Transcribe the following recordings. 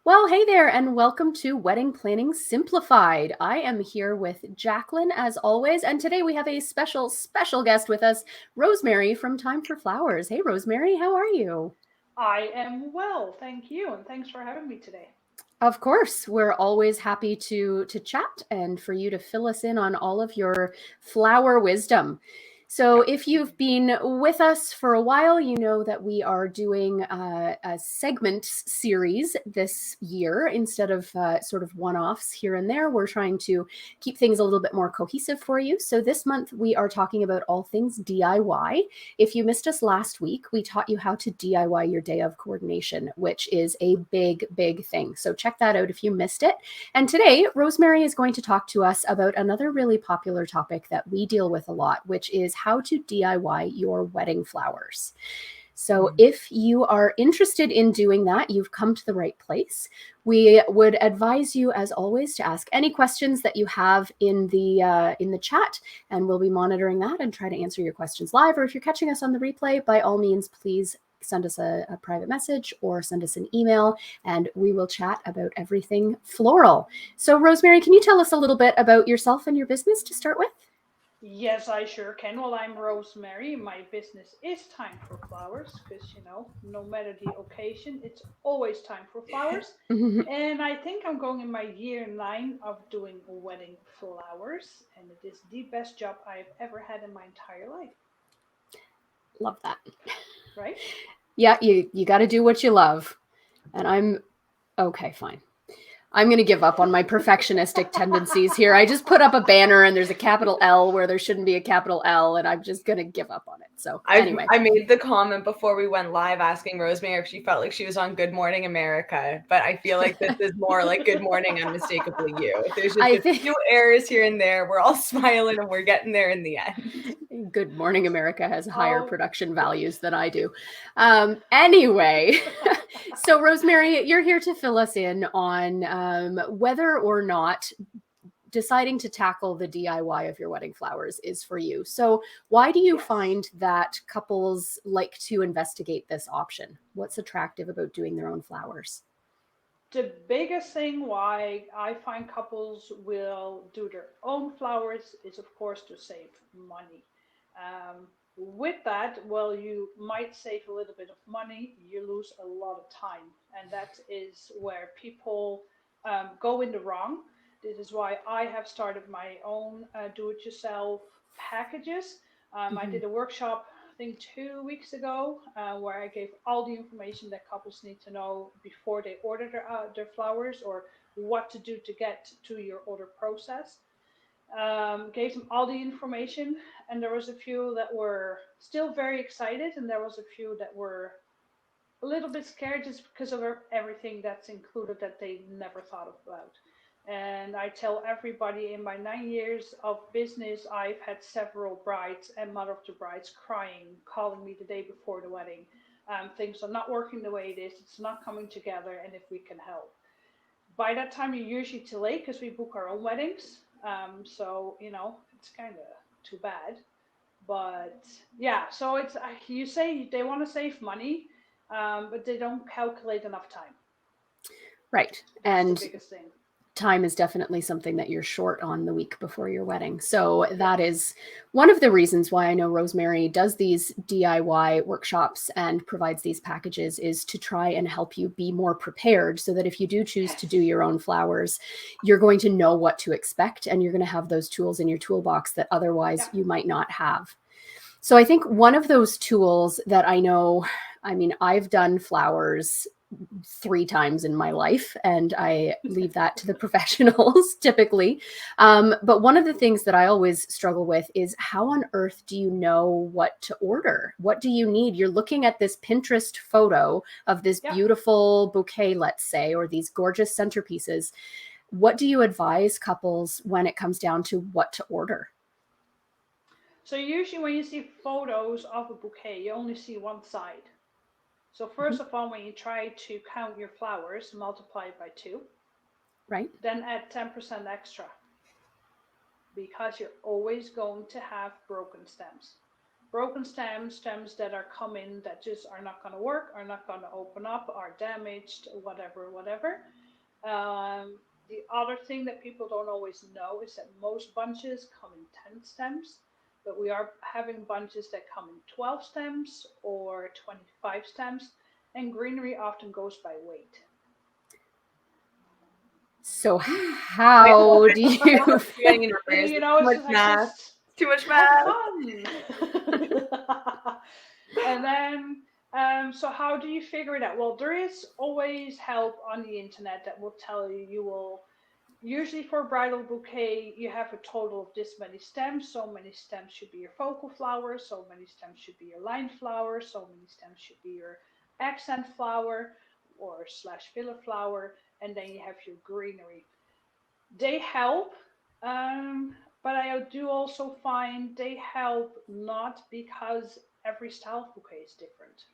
Well, hey there, and welcome to Wedding Planning Simplified. I am here with Jacqueline, as always, and today we have a special guest with us, Rosemary from Time4Flowers. Hey, Rosemary, how are you? I am well, thank you, and thanks for having me today. Of course, we're always happy to chat and for you to fill us in on all of your flower wisdom. So, Yeah. if you've been with us for a while, you know that we are doing a segment series this year instead of sort of one offs here and there. We're trying to keep things a little bit more cohesive for you. So, this month we are talking about all things DIY. If you missed us last week, we taught you how to DIY your day of coordination, which is a big thing. So check that out if you missed it. And today, Rosemary is going to talk to us about another really popular topic that we deal with a lot, which is how to DIY your wedding flowers. So, if you are interested in doing that, you've come to the right place. We would advise you, as always, to ask any questions that you have in the chat, and we'll be monitoring that and try to answer your questions live. Or if you're catching us on the replay, by all means, please send us a private message or send us an email, and we will chat about everything floral. So, Rosemary, can you tell us a little bit about yourself and your business to start with? Yes, I sure can. Well, I'm Rosemary. My business is Time for Flowers because, no matter the occasion, it's always time for flowers. And I think I'm going in my year 9 of doing wedding flowers, and it is the best job I've ever had in my entire life, Love that. right? Yeah, you got to do what you love. And I'm okay, fine. I'm going to give up on my perfectionistic tendencies here. I just put up a banner and there's a capital L where there shouldn't be a capital L, and I'm just going to give up on it. So, I anyway. I made the comment before we went live asking Rosemary if she felt like she was on Good Morning America, but I feel like this is more like Good Morning Unmistakably You. There's just I a think few errors here and there. We're all smiling and we're getting there in the end. Good Morning America has higher Oh, production values than I do. Anyway, so Rosemary, you're here to fill us in on whether or not deciding to tackle the DIY of your wedding flowers is for you. So, why do you yes. find that couples like to investigate this option? What's attractive about doing their own flowers? The biggest thing why I find couples will do their own flowers is, of course, to save money. With that, well, you might save a little bit of money, you lose a lot of time. And that is where people go in the wrong. This is why I have started my own do it yourself packages. I Mm-hmm. did a workshop, I think 2 weeks ago, where I gave all the information that couples need to know before they order their flowers, or what to do to get to your order process. Gave them all the information, and there was a few that were still very excited, and there was a few that were a little bit scared just because of everything that's included that they never thought about. And I tell everybody, in my 9 years of business, I've had several brides and mother of the brides crying, calling me the day before the wedding. Things are not working the way it is, it's not coming together, and if we can help. By that time, you're usually too late because we book our own weddings. So, it's kind of too bad. But yeah, so it's you say they want to save money, but they don't calculate enough time. Right. That's the And biggest thing. time is definitely something that you're short on the week before your wedding. So that Yes. is one of the reasons why I know Rosemary does these DIY workshops and provides these packages, is to try and help you be more prepared so that if you do choose to do Yes. your own flowers, you're going to know what to expect and you're going to have those tools in your toolbox that otherwise Yeah. you might not have. So I think one of those tools that I know, I mean, I've done flowers 3 times in my life, and I leave that to the professionals typically. But one of the things that I always struggle with is, how on earth do you know what to order? What do you need? You're looking at this Pinterest photo of this Yeah. beautiful bouquet, let's say, or these gorgeous centerpieces. What do you advise couples when it comes down to what to order? So usually when you see photos of a bouquet, you only see one side. So Mhm. first of all, when you try to count your flowers, multiply it by two, Right? then add 10% extra, because you're always going to have broken stems. broken stems that are coming that just are not going to work, are not going to open up, are damaged, whatever. The other thing that people don't always know is that most bunches come in 10 stems, but we are having bunches that come in 12 stems or 25 stems, and greenery often goes by weight. So how do you? You know, it's just too much have math. fun. And then, so how do you figure it out? Well, there is always help on the internet that will tell you. You will usually for a bridal bouquet, you have a total of this many stems. So many stems should be your focal flowers. So many stems should be your line flower. So many stems should be your accent flower or / filler flower. And then you have your greenery. They help, but I do also find they help not because every style of bouquet is different.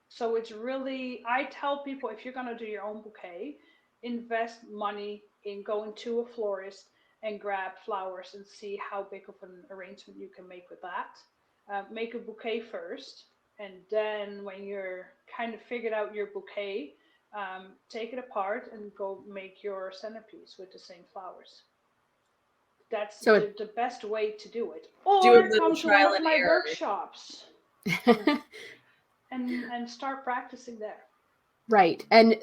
So it's really, I tell people if you're going to do your own bouquet, invest money in going to a florist and grab flowers and see how big of an arrangement you can make with that. Make a bouquet first, and then when you're kind of figured out your bouquet, take it apart and go make your centerpiece with the same flowers. That's the best way to do it. Or come to one of my workshops and start practicing there. Right. And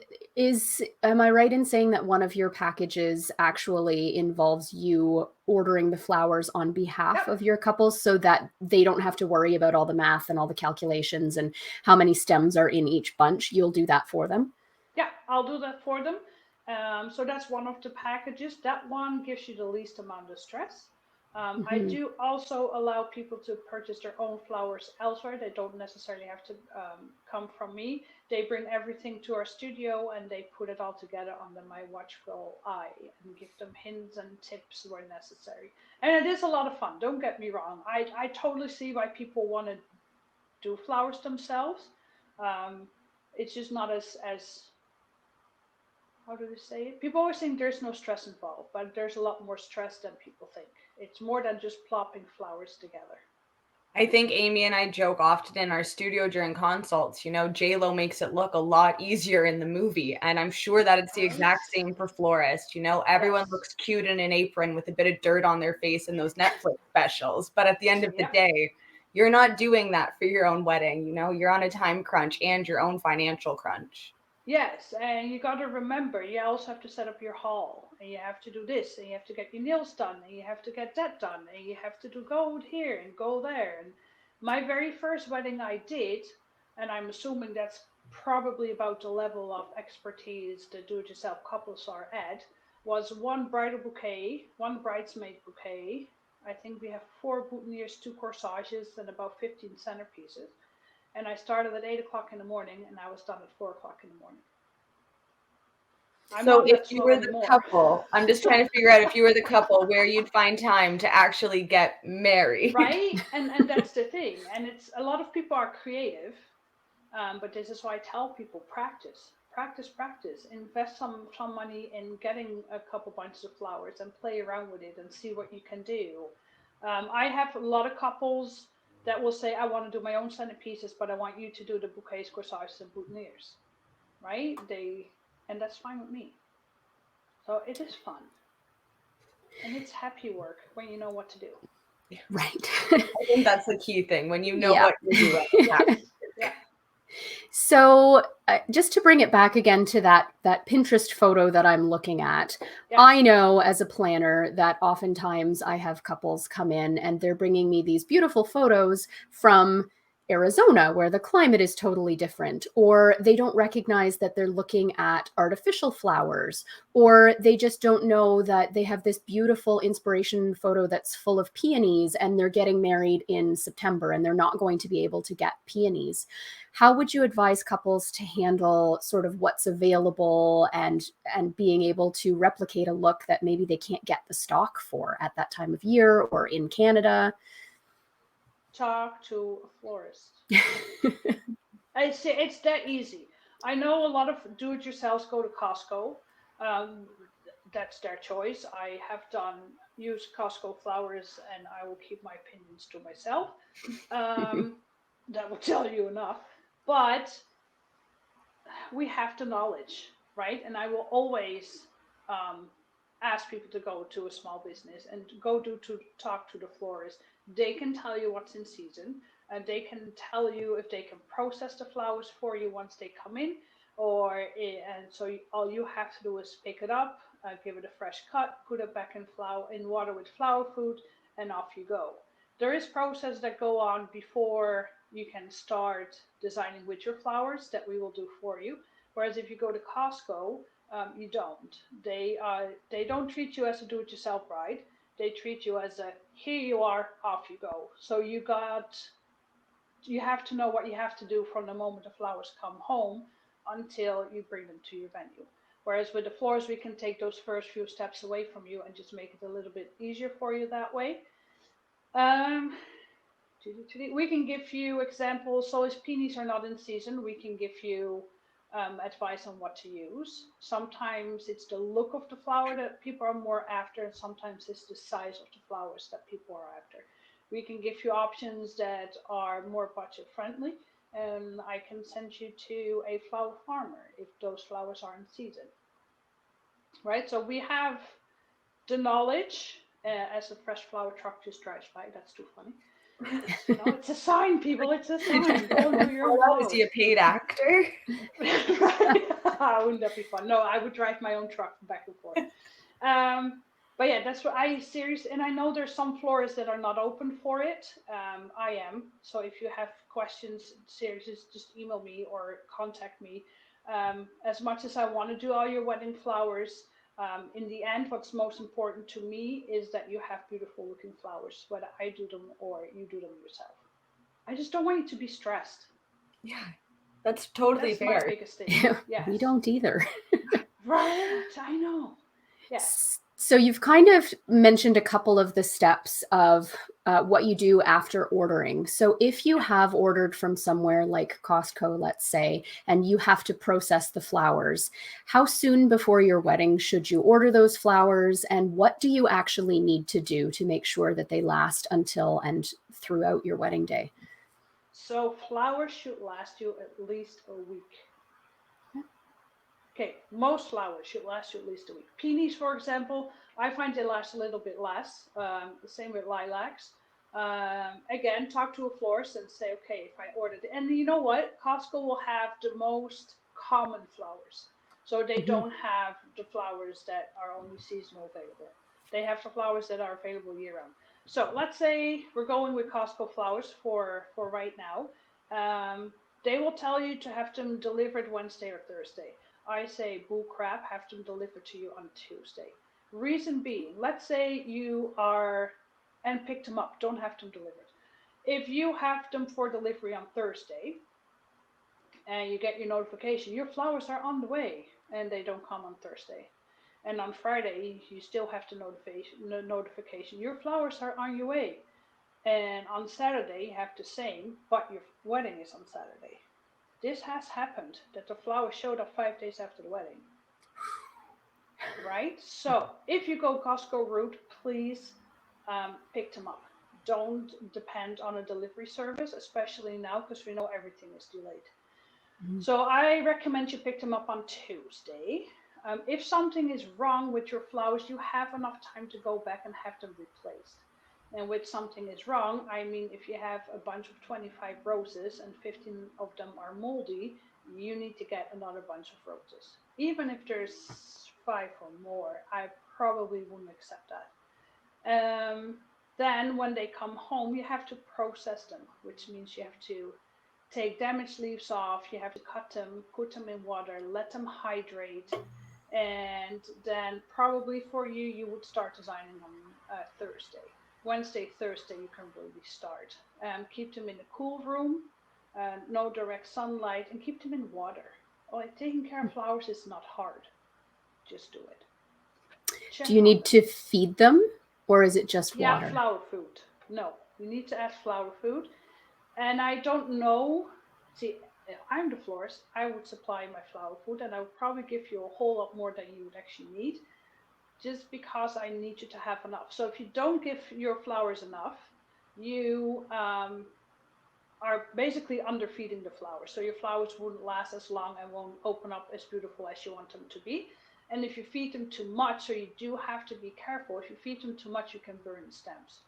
am I right in saying that one of your packages actually involves you ordering the flowers on behalf of your couples so that they don't have to worry about all the math and all the calculations and how many stems are in each bunch? You'll do that for them? Yeah, I'll do that for them. So that's one of the packages. That one gives you the least amount of stress. I do also allow people to purchase their own flowers elsewhere. They don't necessarily have to come from me. They bring everything to our studio and they put it all together under my watchful eye and give them hints and tips where necessary. And it is a lot of fun. Don't get me wrong. I totally see why people want to do flowers themselves. It's just not as how do they say it? People always think there's no stress involved, but there's a lot more stress than people think. It's more than just plopping flowers together. I think Amy and I joke often in our studio during consults, you know, J-Lo makes it look a lot easier in the movie. And I'm sure that it's the exact same for florists. You know, everyone looks cute in an apron with a bit of dirt on their face in those Netflix specials. But at the end of the day, you're not doing that for your own wedding. You know, you're on a time crunch and your own financial crunch. Yes, and you got to remember, you also have to set up your hall, and you have to do this, and you have to get your nails done, and you have to get that done, and you have to do gold here and go there. And my very first wedding I did, and I'm assuming that's probably about the level of expertise the do-it-yourself couples are at, was one bridal bouquet, one bridesmaid bouquet. I think we have 4 boutonnieres, 2 corsages, and about 15 centerpieces. And I started at 8 o'clock in the morning, and I was done at 4 o'clock in the morning. So if you were the couple, I'm just trying to figure out if you were the couple, where you'd find time to actually get married. Right, and that's the thing. And it's a lot of people are creative, but this is why I tell people practice. Invest some money in getting a couple bunches of flowers and play around with it and see what you can do. I have a lot of couples that will say, I want to do my own centerpieces, but I want you to do the bouquets, corsages, and boutonnieres. Right? And that's fine with me. So it is fun. And it's happy work when you know what to do. Right. I think that's the key thing, when you know what you're doing. So just to bring it back again to that Pinterest photo that I'm looking at, I know as a planner that oftentimes I have couples come in and they're bringing me these beautiful photos from Arizona, where the climate is totally different, or they don't recognize that they're looking at artificial flowers, or they just don't know that they have this beautiful inspiration photo that's full of peonies and they're getting married in September and they're not going to be able to get peonies. How would you advise couples to handle sort of what's available and being able to replicate a look that maybe they can't get the stock for at that time of year or in Canada? Talk to a florist. I say it's that easy. I know a lot of do-it-yourselves go to Costco. That's their choice. I have done use Costco flowers, and I will keep my opinions to myself. That will tell you enough. But we have the knowledge, right? And I will always um, ask people to go to a small business and go to talk to the florist. They can tell you what's in season, and they can tell you if they can process the flowers for you once they come in, and so all you have to do is pick it up, give it a fresh cut, put it back in water with flower food, and off you go. There is process that go on before you can start designing with your flowers that we will do for you. Whereas if you go to Costco, you don't. They don't treat you as a do-it-yourself bride. They treat you as a here you are, off you go. So you have to know what you have to do from the moment the flowers come home until you bring them to your venue. Whereas with the floors, we can take those first few steps away from you and just make it a little bit easier for you that way. Um, we can give you examples. So if peonies are not in season, we can give you advice on what to use. Sometimes it's the look of the flower that people are more after, and sometimes it's the size of the flowers that people are after. We can give you options that are more budget friendly, and I can send you to a flower farmer if those flowers are in season. Right? So we have the knowledge as a fresh flower truck just drives by. That's too funny. It's a sign, people. It's a sign. Go and do your own flowers. Is he a paid actor? Wouldn't that be fun? No, I would drive my own truck back and forth. But yeah, that's what I serious. And I know there's some florists that are not open for it. I am. So if you have questions, seriously, just email me or contact me. As much as I want to do all your wedding flowers, in the end, what's most important to me is that you have beautiful looking flowers, whether I do them or you do them yourself. I just don't want you to be stressed. Yeah, that's totally That's fair. my biggest thing. Yeah, Yes. we don't either. Right, I know. Yes. So you've kind of mentioned a couple of the steps of what you do after ordering. So if you have ordered from somewhere like Costco, let's say, and you have to process the flowers, how soon before your wedding should you order those flowers? And what do you actually need to do to make sure that they last until and throughout your wedding day? So flowers should last you at least a week. Okay, most flowers should last you at least a week. Peonies, for example, I find they last a little bit less. The same with lilacs. Again, talk to a florist and say, okay, if I ordered it. And you know what? Costco will have the most common flowers. So they don't have the flowers that are only seasonal available. They have the flowers that are available year round. So let's say we're going with Costco flowers for right now. They will tell you to have them delivered Wednesday or Thursday. I say bull crap, have them delivered to you on Tuesday. Reason being, let's say you are and picked them up, don't have them delivered. If you have them for delivery on Thursday and you get your notification, your flowers are on the way and they don't come on Thursday. And on Friday, you still have the notification, your flowers are on your way. And on Saturday, you have the same, but your wedding is on Saturday. This has happened, that the flowers showed up 5 days after the wedding. Right? So if you go Costco route, please pick them up. Don't depend on a delivery service, especially now because we know everything is delayed. So I recommend you pick them up on Tuesday. If something is wrong with your flowers, you have enough time to go back and have them replaced. And with something is wrong, I mean, if you have a bunch of 25 roses and 15 of them are moldy, you need to get another bunch of roses. Even if there's 5 or more, I probably wouldn't accept that. Then when they come home, you have to process them, which means you have to take damaged leaves off, you have to cut them, put them in water, let them hydrate, and then probably for you, you would start designing on Thursday. Wednesday, Thursday, you can really start. Keep them in a cool room, no direct sunlight, and keep them in water. Like taking care of flowers is not hard. Just do it. Do you need to feed them, or is it just water? Yeah, flower food. No, you need to add flower food. And I don't know. See, if I'm the florist, I would supply my flower food, and I would probably give you a whole lot more than you would actually need. just because I need you to have enough. So if you don't give your flowers enough, you are basically underfeeding the flowers. So your flowers won't last as long and won't open up as beautiful as you want them to be. And if you feed them too much, so you do have to be careful. If you feed them too much, you can burn the stems.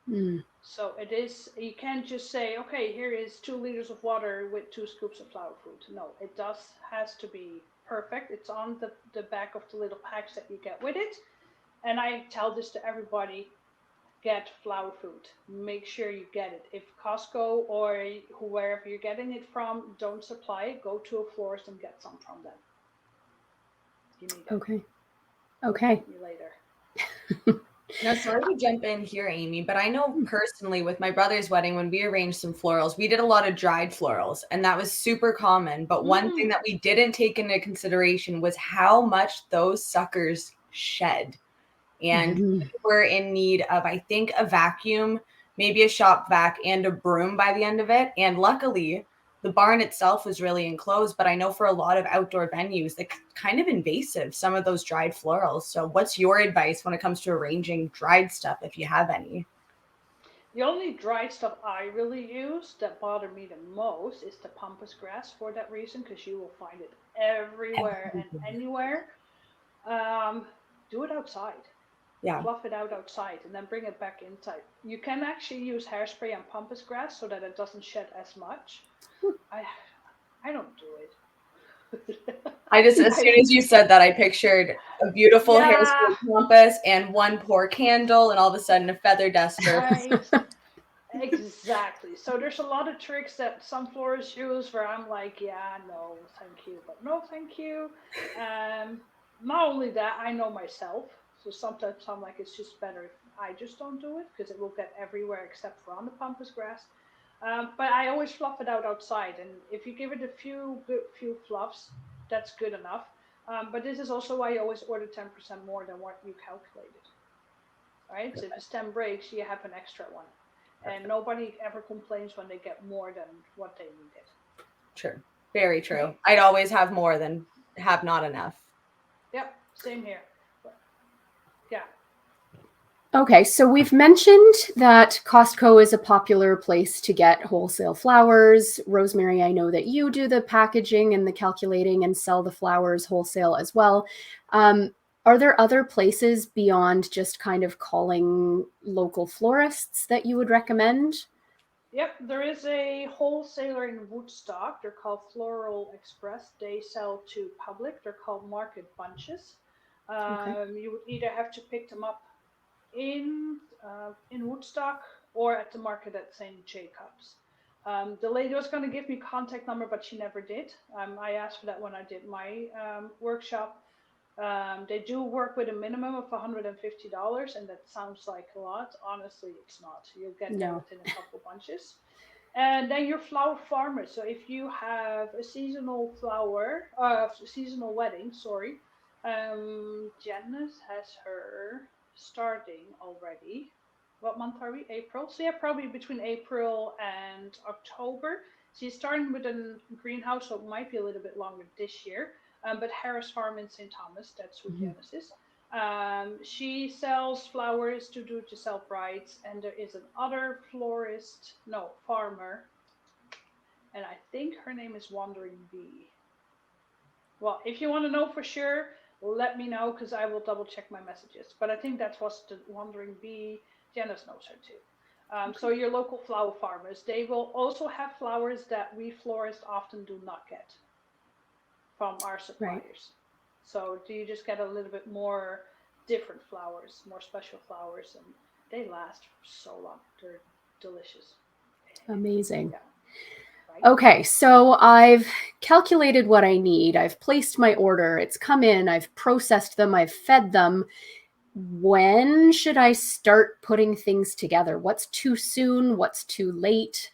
Mm. So it is, you can't just say, okay, here is 2 liters of water with 2 scoops of flower food. No, it has to be perfect. It's on the back of the little packs that you get with it. And I tell this to everybody, get flower food. Make sure you get it. If Costco or wherever you're getting it from don't supply it, go to a florist and get some from them. You need it. Okay. See you later. Now, sorry to jump in here, Amy, but I know personally with my brother's wedding, when we arranged some florals, we did a lot of dried florals, and that was super common. But one thing that we didn't take into consideration was how much those suckers shed. And we were in need of, I think, a vacuum, maybe a shop vac, and a broom by the end of it. And luckily, the barn itself was really enclosed, but I know for a lot of outdoor venues, they're kind of invasive, some of those dried florals. So what's your advice when it comes to arranging dried stuff, if you have any? The only dry stuff I really use that bother me the most is the pampas grass for that reason, because you will find it everywhere and anywhere. Do it outside. Yeah. Fluff it out outside and then bring it back inside. You can actually use hairspray and pampas grass so that it doesn't shed as much. I don't do it. I just, as soon as you said that, I pictured a beautiful hairspray compass and one poor candle, and all of a sudden a feather duster. Right. Exactly. So there's a lot of tricks that some florists use where I'm like, yeah, no, thank you, but no, thank you. Not only that, I know myself. So sometimes I'm like, it's just better if I just don't do it because it will get everywhere except for on the pampas grass. But I always fluff it out outside, and if you give it a few fluffs, that's good enough. But this is also why you always order 10% more than what you calculated. Right? So if a stem breaks, you have an extra one. And nobody ever complains when they get more than what they needed. True. Very true. I'd always have more than have not enough. Yep, same here. But, yeah. Okay, so we've mentioned that Costco is a popular place to get wholesale flowers. Rosemary, I know that you do the packaging and the calculating and sell the flowers wholesale as well. Are there other places beyond just kind of calling local florists that you would recommend? Yep, there is a wholesaler in Woodstock. They're called Floral Express. They sell to public. They're called market bunches. Okay. You would either have to pick them up in Woodstock or at the market at St. Jacobs. The lady was going to give me contact number, but she never did. I asked for that when I did my workshop. They do work with a minimum of $150, and that sounds like a lot. Honestly, it's not. You'll get there No. within a couple bunches. And then your flower farmers. So if you have a seasonal seasonal wedding, sorry, Janice has her starting already. What month are we? April. So yeah, probably between April and October. She's starting with a greenhouse, so it might be a little bit longer this year. But Harris Farm in St. Thomas, that's who Janice is. She sells flowers to do to sell brides, and there is another farmer, and I think her name is Wandering Bee. Well, if you want to know for sure, let me know because I will double check my messages. But I think that was the Wandering Bee. Janice knows her too. So your local flower farmers, they will also have flowers that we florists often do not get from our suppliers. Right. So do you just get a little bit more different flowers, more special flowers, and they last so long. They're delicious. Amazing. Yeah. Right? Okay, so I've calculated what I need. I've placed my order. It's come in. I've processed them. I've fed them. When should I start putting things together? What's too soon? What's too late?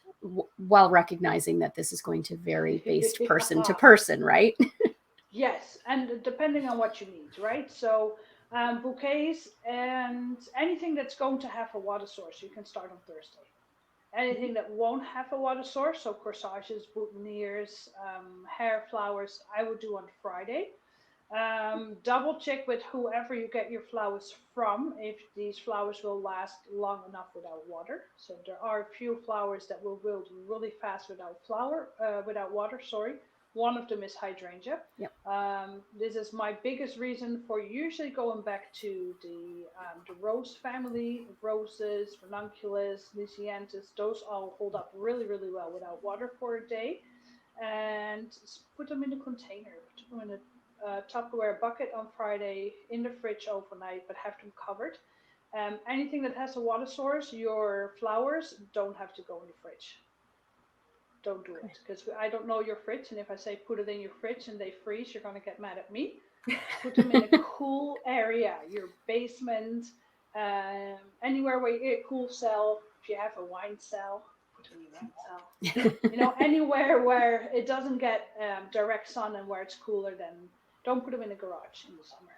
While recognizing that this is going to vary based person to person, right? Yes, and depending on what you need, right? So bouquets and anything that's going to have a water source, you can start on Thursday. Anything that won't have a water source, so corsages, boutonnieres, hair flowers, I would do on Friday. Double check with whoever you get your flowers from if these flowers will last long enough without water. So there are a few flowers that will wilt really fast without water. Sorry, one of them is hydrangea. Yep. This is my biggest reason for usually going back to the rose family, roses, ranunculus, lisianthus. Those all hold up really, really well without water for a day. And put them in a container, put them in a Tupperware bucket on Friday, in the fridge overnight, but have them covered. Anything that has a water source, your flowers don't have to go in the fridge. Don't do it, because I don't know your fridge, and if I say put it in your fridge and they freeze, you're gonna get mad at me. Put them in a cool area, your basement, anywhere where you get a cool cell. If you have a wine cell, put them in your wine cell. Anywhere where it doesn't get direct sun and where it's cooler. Then don't put them in the garage in the summer.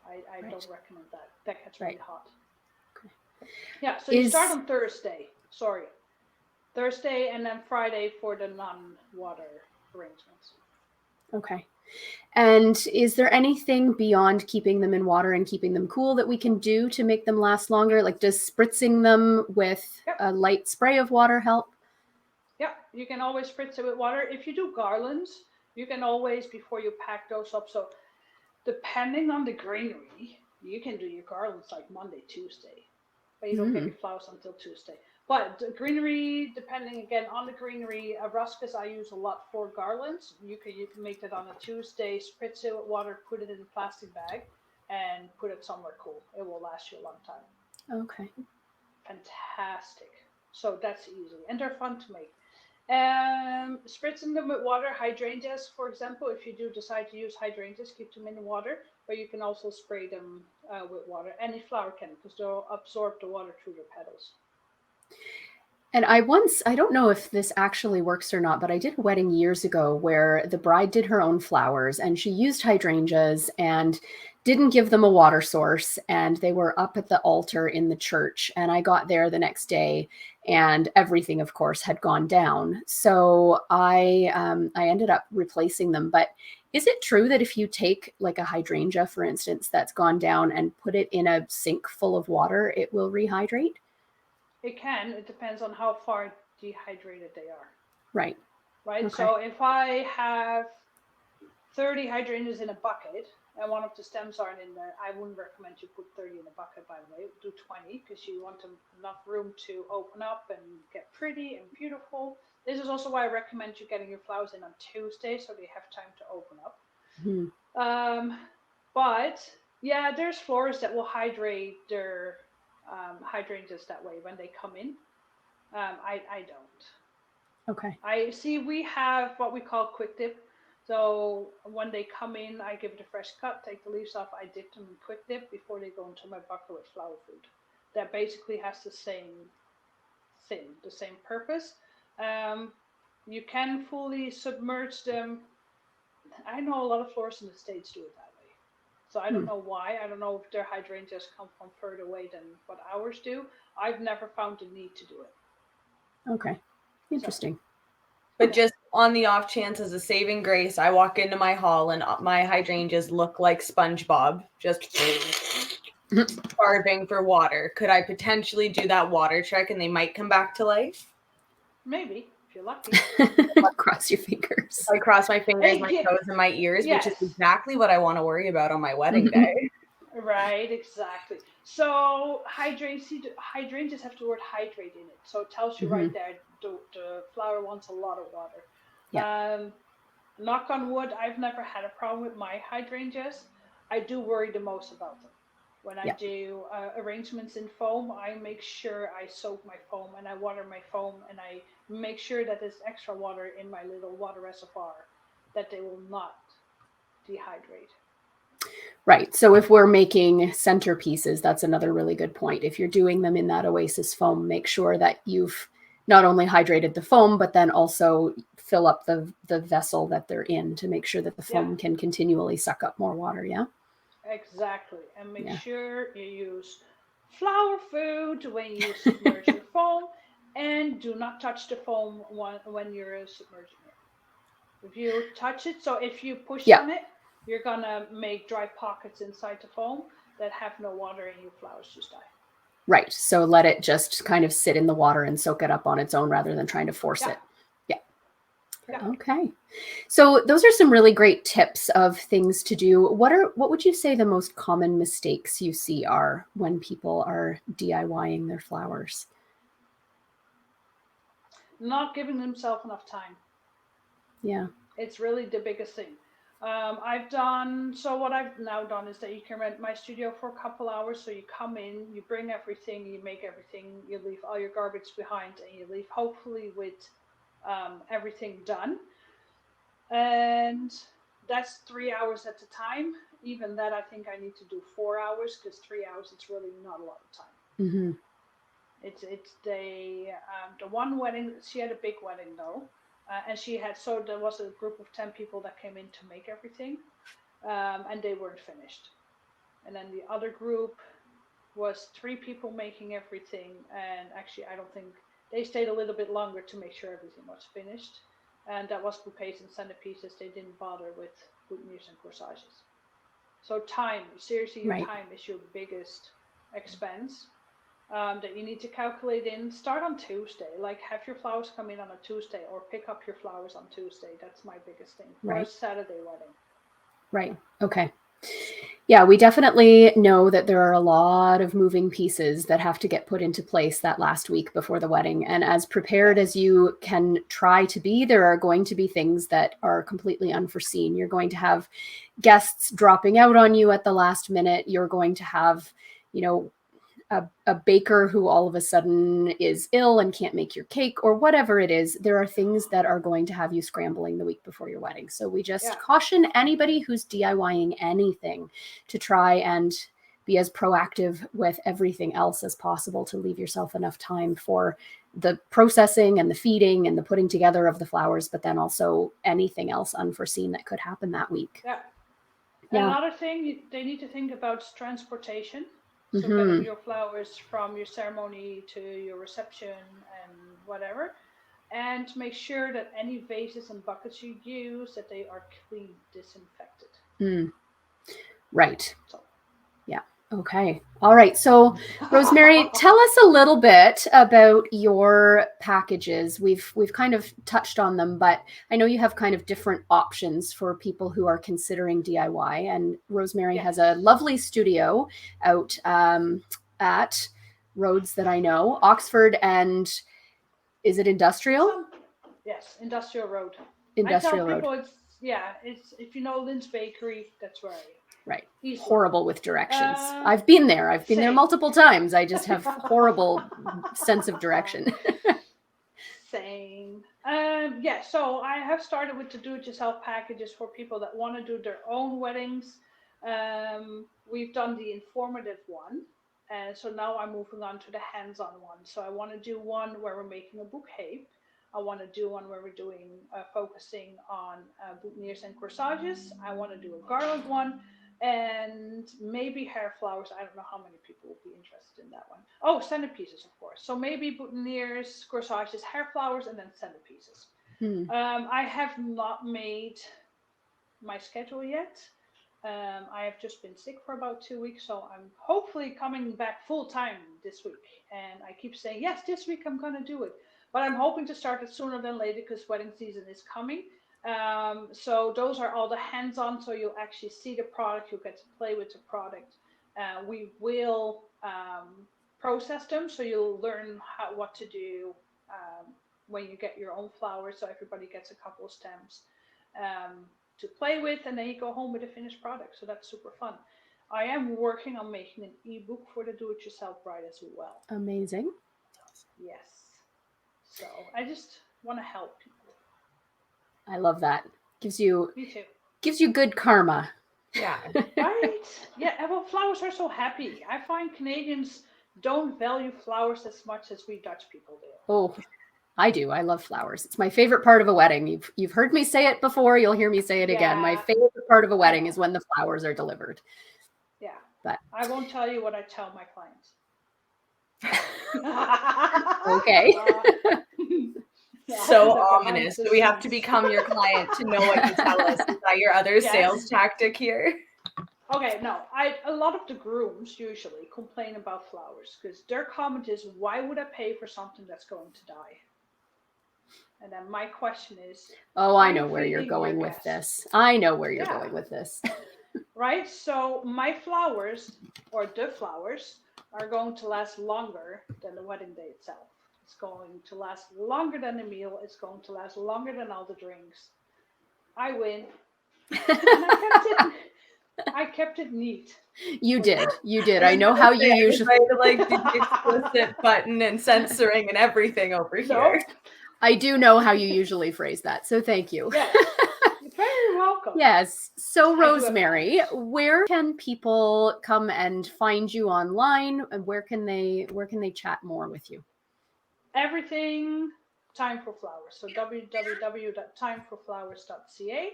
I Right. don't recommend that. That gets really hot. Okay. Yeah, so you start on Thursday. Sorry. Thursday and then Friday for the non-water arrangements. Okay. And is there anything beyond keeping them in water and keeping them cool that we can do to make them last longer? Like, does spritzing them with a light spray of water help? Yeah, you can always spritz it with water. If you do garlands, you can always, before you pack those up. So depending on the greenery, you can do your garlands like Monday, Tuesday. But you don't get your flowers until Tuesday. But the greenery, depending again on the greenery, Ruscas I use a lot for garlands. You can make that on a Tuesday, spritz it with water, put it in a plastic bag, and put it somewhere cool. It will last you a long time. Okay. Fantastic. So that's easy. And they're fun to make. Spritzing them with water, hydrangeas, for example, if you do decide to use hydrangeas, keep them in water, but you can also spray them with water. Any flower can, because they'll absorb the water through their petals. And I don't know if this actually works or not, but I did a wedding years ago where the bride did her own flowers and she used hydrangeas and didn't give them a water source. And they were up at the altar in the church. And I got there the next day and everything, of course, had gone down. So I ended up replacing them. But is it true that if you take like a hydrangea, for instance, that's gone down and put it in a sink full of water, it will rehydrate? It can. It depends on how far dehydrated they are. Right. Okay. So if I have 30 hydrangeas in a bucket and one of the stems aren't in there, I wouldn't recommend you put 30 in a bucket, by the way. Do 20 because you want enough room to open up and get pretty and beautiful. This is also why I recommend you getting your flowers in on Tuesday so they have time to open up. But yeah, there's florists that will hydrate their hydrangeas that way when they come in. I don't. Okay. I see we have what we call quick dip. So when they come in, I give it a fresh cut, take the leaves off, I dip them in quick dip before they go into my bucket with flower food. That basically has the same thing, the same purpose. You can fully submerge them. I know a lot of florists in the States do it that way. So I don't know why. I don't know if their hydrangeas come from further away than what ours do. I've never found the need to do it. Okay. Interesting. So, but just on the off chance as a saving grace, I walk into my hall and my hydrangeas look like SpongeBob, just starving for water. Could I potentially do that water trick and they might come back to life? Maybe. If you're lucky. Cross your fingers. I cross my fingers, my toes, and my ears, which is exactly what I want to worry about on my wedding day. Right, exactly. So hydrangeas have the word hydrate in it. So it tells you right there the flower wants a lot of water. Yeah. Knock on wood, I've never had a problem with my hydrangeas. I do worry the most about them. When I do arrangements in foam, I make sure I soak my foam and I water my foam and I make sure that there's extra water in my little water reservoir that they will not dehydrate. Right. So if we're making centerpieces, that's another really good point. If you're doing them in that oasis foam, make sure that you've not only hydrated the foam, but then also fill up the vessel that they're in to make sure that the foam can continually suck up more water. Yeah. Exactly. And make sure you use flower food when you submerge your foam, and do not touch the foam when you're submerging it. If you touch it, so if you push on it, you're gonna make dry pockets inside the foam that have no water and your flowers just die. Right. So let it just kind of sit in the water and soak it up on its own rather than trying to force it. Yeah. Okay. So those are some really great tips of things to do. What would you say the most common mistakes you see are when people are DIYing their flowers? Not giving themselves enough time. Yeah. It's really the biggest thing. What I've now done is that you can rent my studio for a couple hours. So you come in, you bring everything, you make everything, you leave all your garbage behind, and you leave hopefully with everything done. And that's 3 hours at a time. Even that, I think I need to do 4 hours because 3 hours, it's really not a lot of time. Mm-hmm. It's the one wedding. She had a big wedding though, and there was a group of 10 people that came in to make everything, and they weren't finished. And then the other group was 3 people making everything, and actually I don't think they stayed a little bit longer to make sure everything was finished. And that was bouquets and centerpieces. They didn't bother with boutonnieres and corsages. So time, seriously, your Right. time is your biggest expense. That you need to calculate in. Start on Tuesday. Like have your flowers come in on a Tuesday or pick up your flowers on Tuesday. That's my biggest thing. Or a Right. Saturday wedding. Right. Okay. Yeah, we definitely know that there are a lot of moving pieces that have to get put into place that last week before the wedding. And as prepared as you can try to be, there are going to be things that are completely unforeseen. You're going to have guests dropping out on you at the last minute. You're going to have, you know, a baker who all of a sudden is ill and can't make your cake or whatever it is. There are things that are going to have you scrambling the week before your wedding. So we just caution anybody who's DIYing anything to try and be as proactive with everything else as possible to leave yourself enough time for the processing and the feeding and the putting together of the flowers, but then also anything else unforeseen that could happen that week. Yeah. Another thing they need to think about is transportation. So Mm-hmm. getting your flowers from your ceremony to your reception and whatever. And make sure that any vases and buckets you use, that they are clean, disinfected. Mm. Right. Yeah. Okay. All right. So Rosemary, tell us a little bit about your packages. We've kind of touched on them, but I know you have kind of different options for people who are considering DIY. And Rosemary has a lovely studio out at roads that I know, Oxford and is it Industrial? Yes, Industrial Road. Industrial I tell people Road. it's if you know Lynn's Bakery, that's where I am. Right. Easily. Horrible with directions. I've been there. I've been there multiple times. I just have horrible sense of direction. Same. So I have started with the do-it-yourself packages for people that want to do their own weddings. We've done the informative one. And so now I'm moving on to the hands-on one. So I want to do one where we're making a bouquet. I want to do one where we're doing focusing on boutonnieres and corsages. I want to do a garland one and maybe hair flowers. I don't know how many people will be interested in that one. Oh, centerpieces, of course. So maybe boutonnieres, corsages, hair flowers, and then centerpieces. I have not made my schedule yet. I have just been sick for about 2 weeks, so I'm hopefully coming back full time this week. And I keep saying, yes, this week I'm going to do it. But I'm hoping to start it sooner than later because wedding season is coming. So those are all the hands-on, so you'll actually see the product, you'll get to play with the product. We will process them, so you'll learn what to do when you get your own flowers, so everybody gets a couple of stems to play with, and then you go home with a finished product. So that's super fun. I am working on making an ebook for the do-it-yourself bride as well. Amazing. Yes. So I just want to help people. I love that. Gives you Me too. Gives you good karma. Yeah. Right? Yeah, well, flowers are so happy. I find Canadians don't value flowers as much as we Dutch people do. Oh, I do. I love flowers. It's my favorite part of a wedding. You've heard me say it before. You'll hear me say it again. My favorite part of a wedding is when the flowers are delivered. Yeah. But I won't tell you what I tell my clients. Okay. Yeah, So the behind ominous. the Do we have to scenes. become your client to know what you tell us? Is that your other Yes. sales tactic here? Okay, no, a lot of the grooms usually complain about flowers because their comment is, why would I pay for something that's going to die? And then my question is, Oh, I are know you where you're feeding your going with guests? this. I know where you're Yeah. going with this. Right? So my flowers, or the flowers, are going to last longer than the wedding day itself. It's going to last longer than the meal. It's going to last longer than all the drinks. I win. And I kept it neat. You did. You did. I I was know gonna how say, you I was usually. ready to like do the explicit button and censoring and everything over here. No. I do know how you usually phrase that. So thank you. Yes. You're very welcome. Yes. So I do Rosemary, have where can people come and find you online, and where can they chat more with you? Everything Time4Flowers. So www.time4flowers.ca.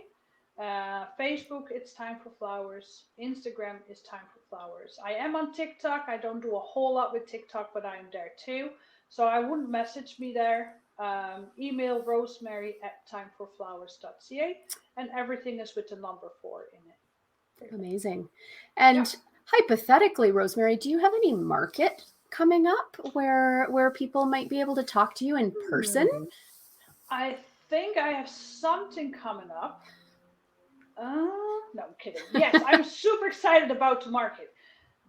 Facebook, it's Time4Flowers. Instagram is Time4Flowers. I am on TikTok. I don't do a whole lot with TikTok, but I am there too. So I wouldn't message me there. Email Rosemary at time4flowers.ca, and everything is with the number 4 in it. Amazing. And hypothetically, Rosemary, do you have any market coming up where people might be able to talk to you in person? I think I have something coming up. No, I'm kidding. Yes, I'm super excited about the market.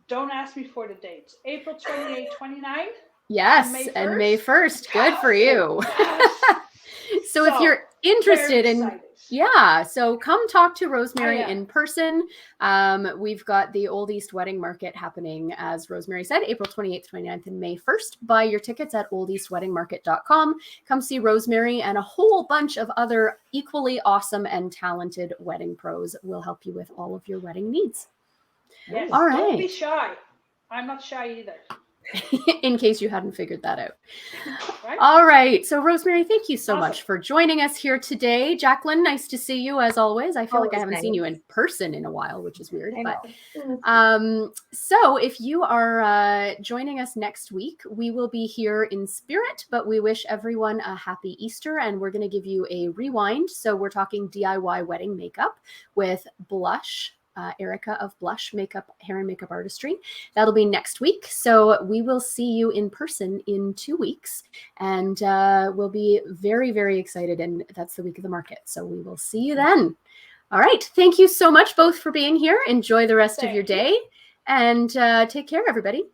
Don't ask me for the dates. April 28, 29. Yes, and May 1st. Good for you. Yes. So if you're interested in, excited. so come talk to Rosemary in person. We've got the Old East Wedding Market happening, as Rosemary said, April 28th, 29th, and May 1st. Buy your tickets at oldeastweddingmarket.com. Come see Rosemary and a whole bunch of other equally awesome and talented wedding pros will help you with all of your wedding needs. Yes, All right. don't be shy. I'm not shy either. In case you hadn't figured that out. Right? All right. So Rosemary, thank you so much for joining us here today. Jacqueline, nice to see you as always. I feel like I haven't seen you in person in a while, which is weird. But so if you are joining us next week, we will be here in spirit, but we wish everyone a happy Easter, and we're going to give you a rewind. So we're talking DIY wedding makeup with Blush. Erica of Blush Makeup, Hair and Makeup Artistry. That'll be next week. So we will see you in person in 2 weeks, and we'll be very, very excited. And that's the week of the market. So we will see you then. All right. Thank you so much both for being here. Enjoy the rest of your day, and take care, everybody.